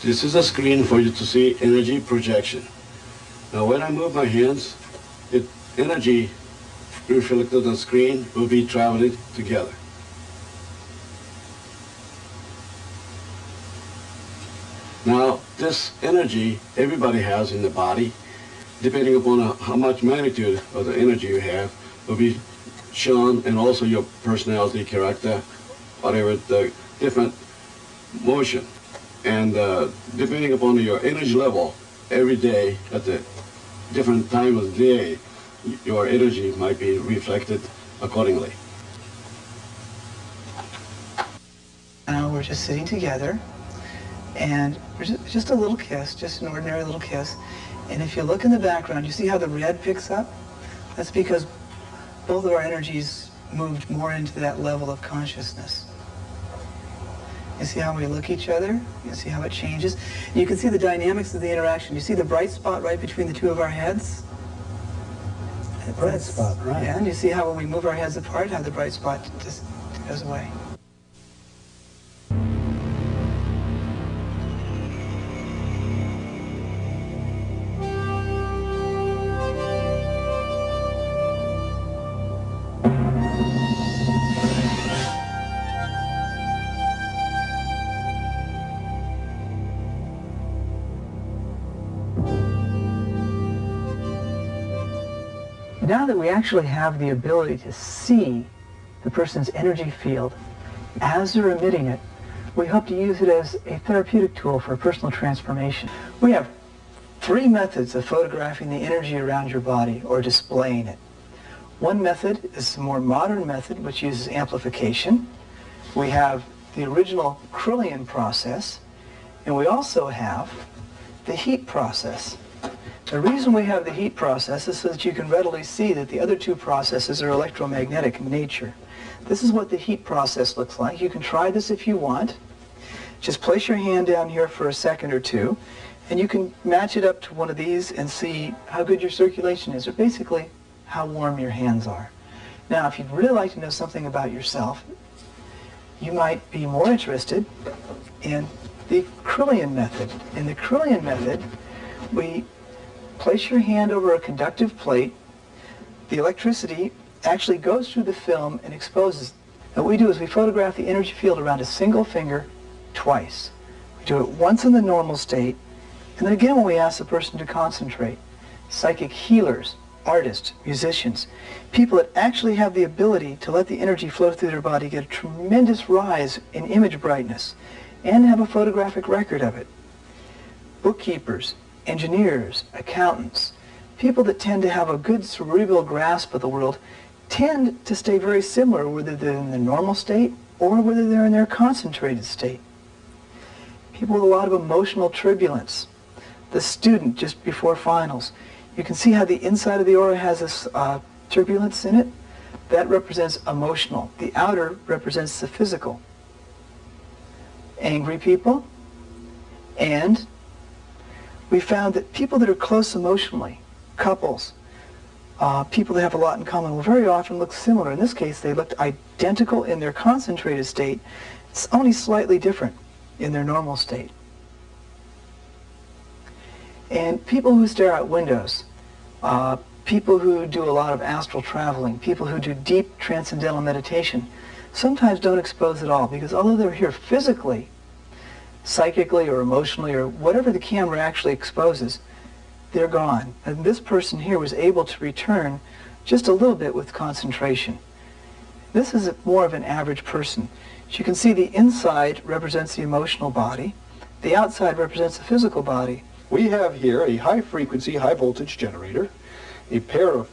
This is a screen for you to see energy projection. Now when I move my hands, energy reflected on the screen will be traveling together. Now this energy everybody has in the body, depending upon how much magnitude of the energy you have, will be shown, and also your personality, character, whatever, the different motion. And depending upon your energy level, every day at the different time of the day, your energy might be reflected accordingly. Now we're just sitting together, and just a little kiss, just an ordinary little kiss. And if you look in the background, you see how the red picks up? That's because both of our energies moved more into that level of consciousness. You see how we look at each other? You see how it changes? You can see the dynamics of the interaction. You see the bright spot right between the two of our heads? Bright spot, right. Yeah, and you see how when we move our heads apart, how the bright spot just goes away. Now that we actually have the ability to see the person's energy field as they're emitting it, we hope to use it as a therapeutic tool for personal transformation. We have 3 methods of photographing the energy around your body or displaying it. One method is a more modern method which uses amplification. We have the original Kirlian process, and we also have the heat process. The reason we have the heat process is so that you can readily see that the other 2 processes are electromagnetic in nature. This is what the heat process looks like. You can try this if you want. Just place your hand down here for a second or 2, and you can match it up to one of these and see how good your circulation is, or basically how warm your hands are. Now, if you'd really like to know something about yourself, you might be more interested in the Kirlian method. In the Kirlian method, we place your hand over a conductive plate. The electricity actually goes through the film and exposes. And what we do is we photograph the energy field around a single finger twice. We do it once in the normal state, and then again when we ask the person to concentrate. Psychic healers, artists, musicians, people that actually have the ability to let the energy flow through their body get a tremendous rise in image brightness and have a photographic record of it. Bookkeepers, engineers, accountants, people that tend to have a good cerebral grasp of the world tend to stay very similar whether they're in the normal state or whether they're in their concentrated state. People with a lot of emotional turbulence, the student just before finals, you can see how the inside of the aura has this turbulence in it. That represents emotional. The outer represents the physical. Angry people, and we found that people that are close emotionally, couples, people that have a lot in common, will very often look similar. In this case, they looked identical in their concentrated state. It's only slightly different in their normal state. And people who stare out windows, people who do a lot of astral traveling, people who do deep transcendental meditation, sometimes don't expose at all, because although they're here physically, psychically or emotionally or whatever the camera actually exposes, they're gone. And this person here was able to return just a little bit with concentration. This is more of an average person. As you can see, the inside represents the emotional body. The outside represents the physical body. We have here a high-frequency, high-voltage generator, a pair of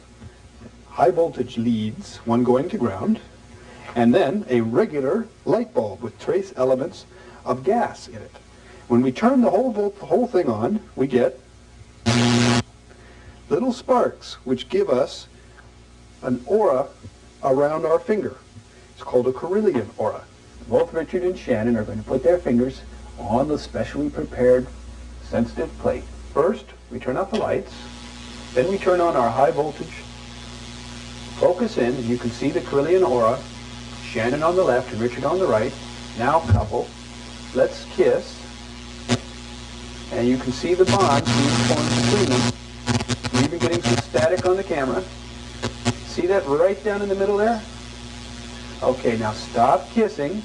high-voltage leads, one going to ground, and then a regular light bulb with trace elements of gas in it. When we turn the whole thing on, we get little sparks which give us an aura around our finger. It's called a Kirlian aura. Both Richard and Shannon are going to put their fingers on the specially prepared sensitive plate. First, we turn off the lights, then we turn on our high voltage. Focus in, and you can see the Kirlian aura, Shannon on the left and Richard on the right. Now couple. Let's kiss. And you can see the bonds being formed between them. You're even getting some static on the camera. See that right down in the middle there? Okay, now stop kissing.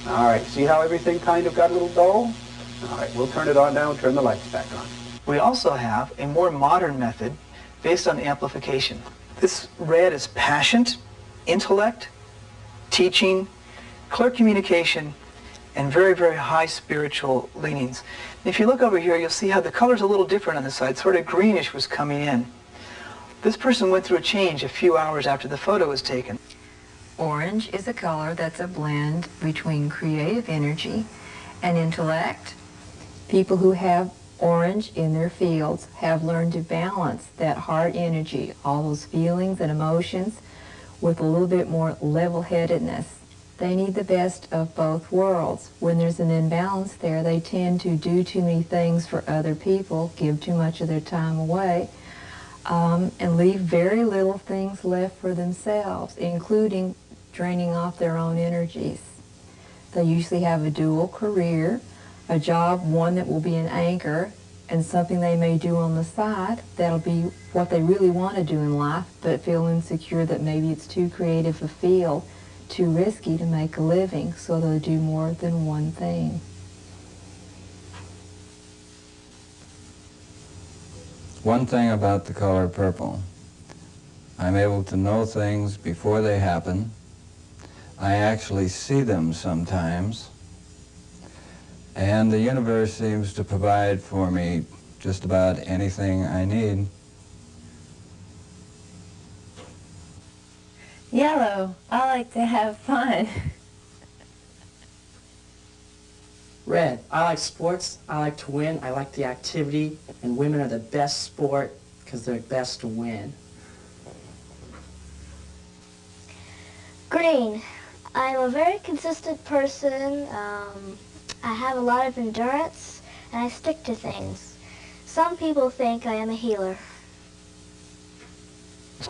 All right, see how everything kind of got a little dull? All right, we'll turn it on now and turn the lights back on. We also have a more modern method based on amplification. This red is passion, intellect, teaching, clear communication, and very, very high spiritual leanings. And if you look over here, you'll see how the color's a little different on the side, sort of greenish was coming in. This person went through a change a few hours after the photo was taken. Orange is a color that's a blend between creative energy and intellect. People who have orange in their fields have learned to balance that heart energy, all those feelings and emotions, with a little bit more level-headedness. They need the best of both worlds. When there's an imbalance there, they tend to do too many things for other people, give too much of their time away, and leave very little things left for themselves, including draining off their own energies. They usually have a dual career, a job, one that will be an anchor, and something they may do on the side that'll be what they really want to do in life, but feel insecure that maybe it's too creative a field, too risky to make a living, so they'll do more than one thing. One thing about the color purple, I'm able to know things before they happen. I actually see them sometimes. And the universe seems to provide for me just about anything I need. Yellow, I like to have fun. Red, I like sports, I like to win, I like the activity, and women are the best sport because they're best to win. Green, I'm a very consistent person. I have a lot of endurance, and I stick to things. Some people think I am a healer.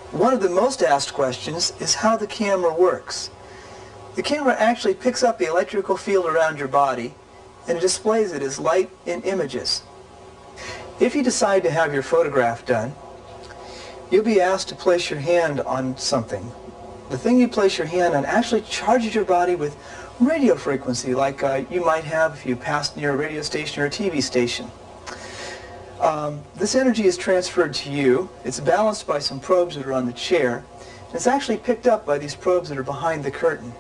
One of the most asked questions is how the camera works. The camera actually picks up the electrical field around your body and it displays it as light and images. If you decide to have your photograph done, you'll be asked to place your hand on something. The thing you place your hand on actually charges your body with radio frequency, like you might have if you passed near a radio station or a TV station. This energy is transferred to you. It's balanced by some probes that are on the chair. And it's actually picked up by these probes that are behind the curtain.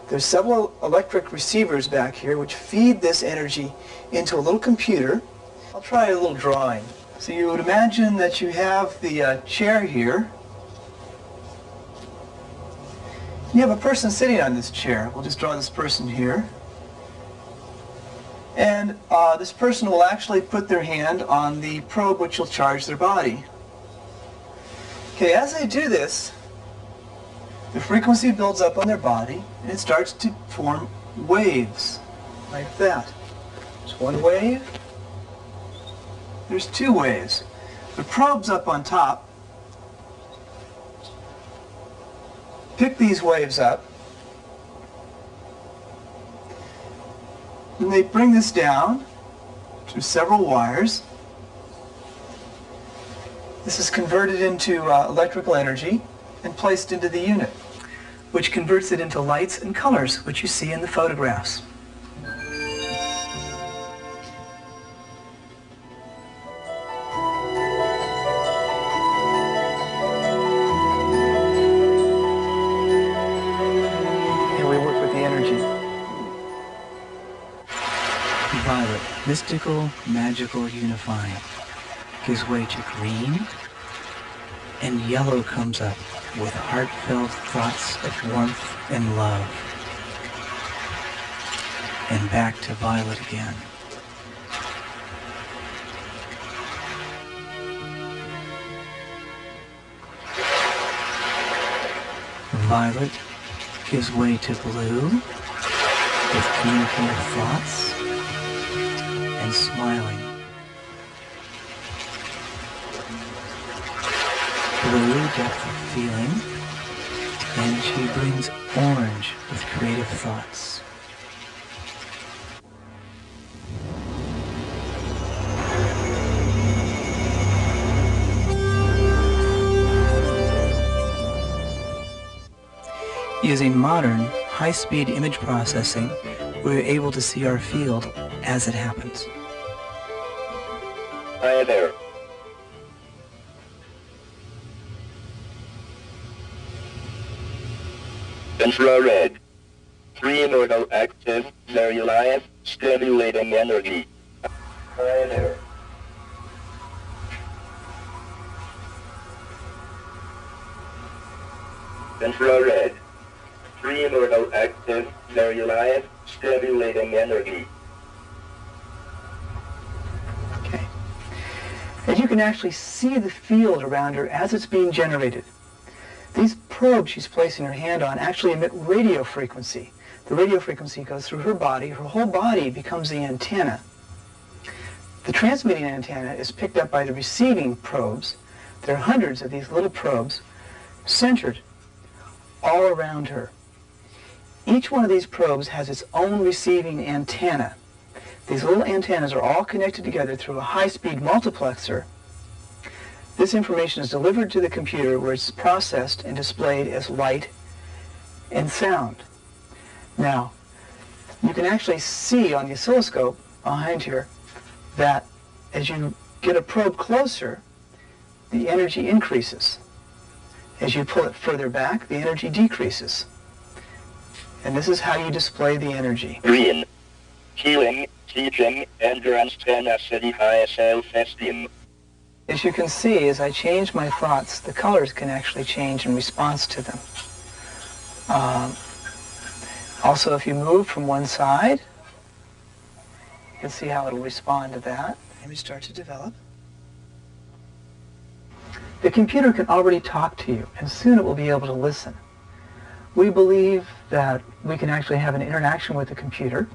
There's several electric receivers back here which feed this energy into a little computer. I'll try a little drawing. So you would imagine that you have the chair here. You have a person sitting on this chair. We'll just draw this person here. And this person will actually put their hand on the probe which will charge their body. Okay, as they do this, the frequency builds up on their body and it starts to form waves like that. There's one wave. There's two waves. The probe's up on top. Pick these waves up. And they bring this down through several wires. This is converted into electrical energy and placed into the unit, which converts it into lights and colors, which you see in the photographs. And we work with the energy. Violet, mystical, magical, unifying, gives way to green, and yellow comes up with heartfelt thoughts of warmth and love. And back to violet again. Violet gives way to blue with communicative thoughts and smiling. Blue, depth of feeling, and she brings orange with creative thoughts. Using modern, high-speed image processing, we're able to see our field as it happens. Hi there. Infrared. Photoactive, very live, stimulating energy. Hi there. Infrared. Photoactive, very live, stimulating energy. Okay. And you can actually see the field around her as it's being generated. These probes she's placing her hand on actually emit radio frequency. The radio frequency goes through her body. Her whole body becomes the antenna. The transmitting antenna is picked up by the receiving probes. There are hundreds of these little probes centered all around her. Each one of these probes has its own receiving antenna. These little antennas are all connected together through a high-speed multiplexer. This information is delivered to the computer where it's processed and displayed as light and sound. Now, you can actually see on the oscilloscope behind here that as you get a probe closer, the energy increases. As you pull it further back, the energy decreases. And this is how you display the energy. Green. Healing, teaching, endurance, tenacity, high self-esteem. As you can see, as I change my thoughts, the colors can actually change in response to them. Also, if you move from one side, you can see how it'll respond to that. The image starts to develop. The computer can already talk to you, and soon it will be able to listen. We believe that we can actually have an interaction with the computer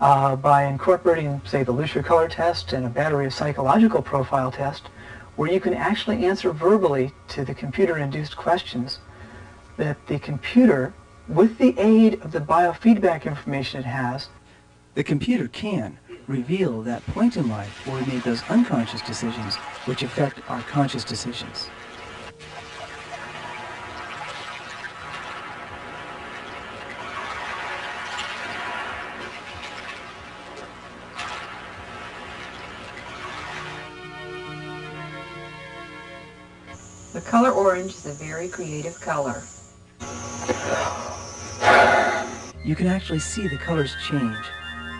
by incorporating, say, the Lucier color test and a battery of psychological profile test, where you can actually answer verbally to the computer-induced questions that the computer, with the aid of the biofeedback information it has, the computer can reveal that point in life where we made those unconscious decisions which affect our conscious decisions. The color orange is a very creative color. You can actually see the colors change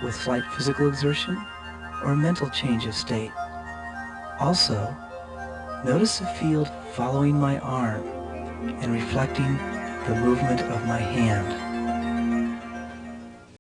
with slight physical exertion or mental change of state. Also, notice the field following my arm and reflecting the movement of my hand.